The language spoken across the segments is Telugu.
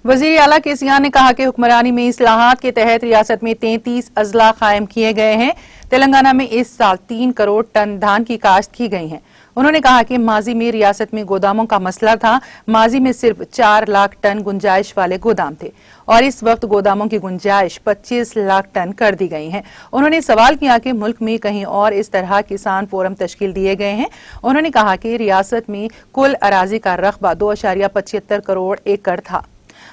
वजीर आला केसीआर ने कहा कि हुक्मरानी में इस्लाहात के तहत रियासत में 33 अजला कायम किए गए हैं। तेलंगाना में इस साल 3 करोड़ टन धान की काश्त की गई है। उन्होंने कहा कि माजी में रियासत में गोदामों का मसला था। माजी में सिर्फ 4 लाख टन गुंजाइश वाले गोदाम थे और इस वक्त गोदामों की गुंजाइश 25 लाख टन कर दी गई है। उन्होंने सवाल किया कि मुल्क में कहीं और इस तरह किसान फोरम तश्कील दिए गए हैं। उन्होंने कहा कि रियासत में कुल अराजी का रकबा 2.75 करोड़ एकड़ था,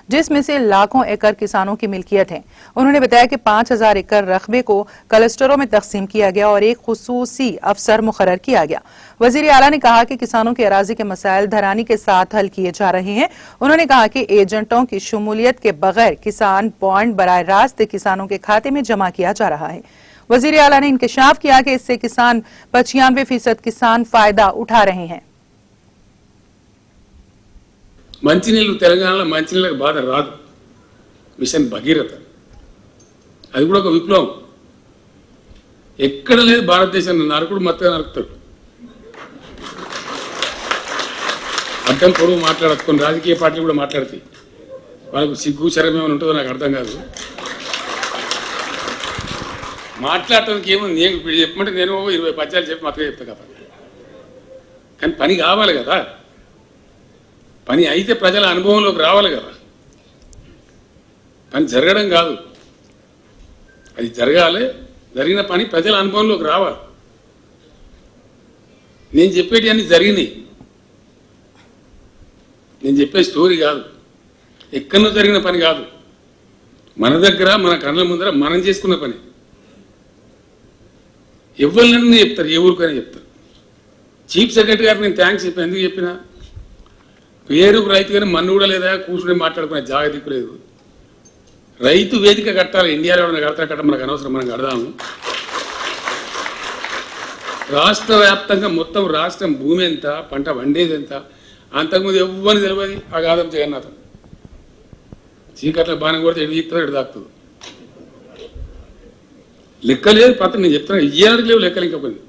जिसमें से लाखों एकड़ किसानों की मिल्कियत है। उन्होंने बताया कि 5000 एकड़ रकबे को क्लस्टरों में तकसीम किया गया और एक खुसूसी अफसर मुकर्रर किया गया। वजीर आला ने कहा कि किसानों के अराजी के मसाइल धरानी के साथ हल किए जा रहे हैं। उन्होंने कहा कि एजेंटों की शमूलियत के बगैर किसान बॉन्ड बराह रास्त किसानों के खाते में जमा किया जा रहा है। वजीर आला ने इंकशाफ किया कि इससे किसान 95% किसान फायदा उठा रहे हैं। మంచినీళ్ళు తెలంగాణలో మంచినీళ్ళకి బాధ రాదు. మిషన్ భగీరథ అది కూడా ఒక విప్లవం. ఎక్కడ లేదు భారతదేశంలో నరకుడు మత్తగా నరుకుతాడు. అడ్డం పొరుగు మాట్లాడదు. కొన్ని రాజకీయ పార్టీలు కూడా మాట్లాడతాయి. వాళ్ళకు సిగ్గు శరం ఏమైనా ఉంటుందో నాకు అర్థం కాదు. మాట్లాడటానికి ఏముంది, నేను చెప్పమంటే నేను 20 పద్యాలు చెప్పి మత్తగా చెప్తా కదా. కానీ పని కావాలి కదా. పని అయితే ప్రజల అనుభవంలోకి రావాలి కదా. పని జరగడం కాదు, అది జరగాలి. జరిగిన పని ప్రజల అనుభవంలోకి రావాలి. నేను చెప్పేటి అన్ని జరిగినాయి. నేను చెప్పే స్టోరీ కాదు, ఎక్కడో జరిగిన పని కాదు. మన దగ్గర మన కళ్ళ ముందర మనం చేసుకున్న పని. ఎవరినైనా చెప్తారు, ఏ ఊరికైనా చెప్తారు. చీఫ్ సెక్రటరీ గారికి నేను థ్యాంక్స్ చెప్పాను. ఎందుకు చెప్పినా, పేరుకు రైతు కానీ మన్ను కూడా లేదా, కూర్చుని మాట్లాడుకునే జాగ దిక్కులేదు. రైతు వేదిక కట్టాలి. ఇండియాలో కడతా మనకు అనవసరం, మనం కడదాము. రాష్ట్ర వ్యాప్తంగా మొత్తం రాష్ట్రం భూమి ఎంత, పంట వండేది ఎంత, అంతకుముందు ఎవ్వని తెలియదు. ఆ గాదం జగన్నాథం చీకట్ల బాణం కొడితే ఎటు తీస్తుందో ఎటు దాక్కుతుందో లెక్కలేదు. పత్రం నేను చెప్తాను, ఇయ్యాలకి లేవు లెక్కలు. ఇంకా కొన్ని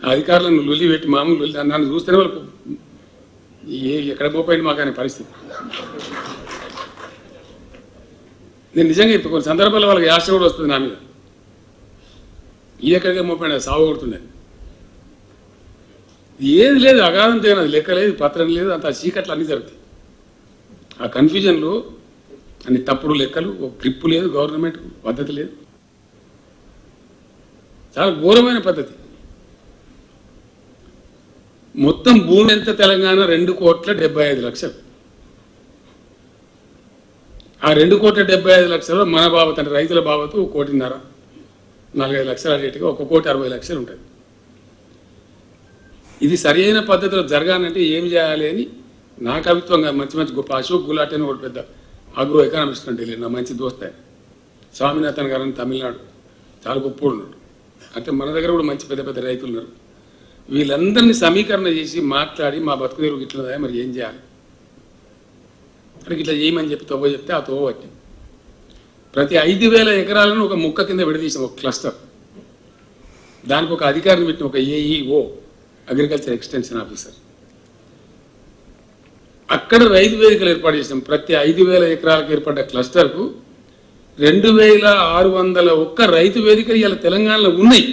అధికారులను లొల్లి పెట్టి మామూలు లొల్లి, నన్ను చూస్తేనే వాళ్ళకు ఎక్కడ పోపోయింది మాకు అనే పరిస్థితి. నేను నిజంగా ఇప్పుడు కొన్ని సందర్భాల్లో వాళ్ళకి యాశ కూడా వస్తుంది నా మీద. ఈ ఎక్కడికే మోపోయినా సాగు కొడుతుండే. ఏది లేదు, అగాధం చేయను, అది లెక్క లేదు, పత్రం లేదు, అంత చీకట్లు అన్నీ జరుగుతాయి. ఆ కన్ఫ్యూజన్లో అన్ని తప్పుడు లెక్కలు, ఒక గ్రిప్పు లేదు, గవర్నమెంట్ పద్ధతి లేదు. చాలా ఘోరమైన పద్ధతి. మొత్తం భూమి ఎంత తెలంగాణ 2,75,00,000. ఆ 2,75,00,000 మన బాబత్ అంటే రైతుల బాబతు 1,5,00,000, 4-5 లక్షల రేటుగా 1,60,00,000 ఉంటుంది. ఇది సరి అయిన పద్ధతిలో జరగాలంటే ఏం చేయాలి అని నా కవిత్వంగా మంచి మంచి గొప్ప అశోక్ గులాటి అని ఒకటి పెద్ద అగ్రో ఎకనామిస్ట్ అంటే నా మంచి దోస్త స్వామినాథన్ గారు అని తమిళనాడు చాలా గొప్ప ఉన్నాడు. అంటే మన దగ్గర కూడా మంచి పెద్ద పెద్ద రైతులు ఉన్నారు. వీళ్ళందరినీ సమీకరణ చేసి మాట్లాడి మా బతుకు తెరువు ఇట్లా మరి ఏం చేయాలి అంటే ఇట్లా చేయమని చెప్పి తవ్వ చెప్తే ఆ తవ్వ పట్టి ప్రతి 5,000 ఎకరాలను ఒక ముక్క కింద విడదీసాం, ఒక క్లస్టర్. దానికి ఒక అధికారిని పెట్టిన, ఒక ఏఈఓ, అగ్రికల్చర్ ఎక్స్టెన్షన్ ఆఫీసర్. అక్కడ రైతు వేదికలు ఏర్పాటు చేసాం. ప్రతి 5,000 ఎకరాలకు ఏర్పడ్డ క్లస్టర్కు 2,600 రైతు వేదికలు ఇవాళ తెలంగాణలో ఉన్నాయి.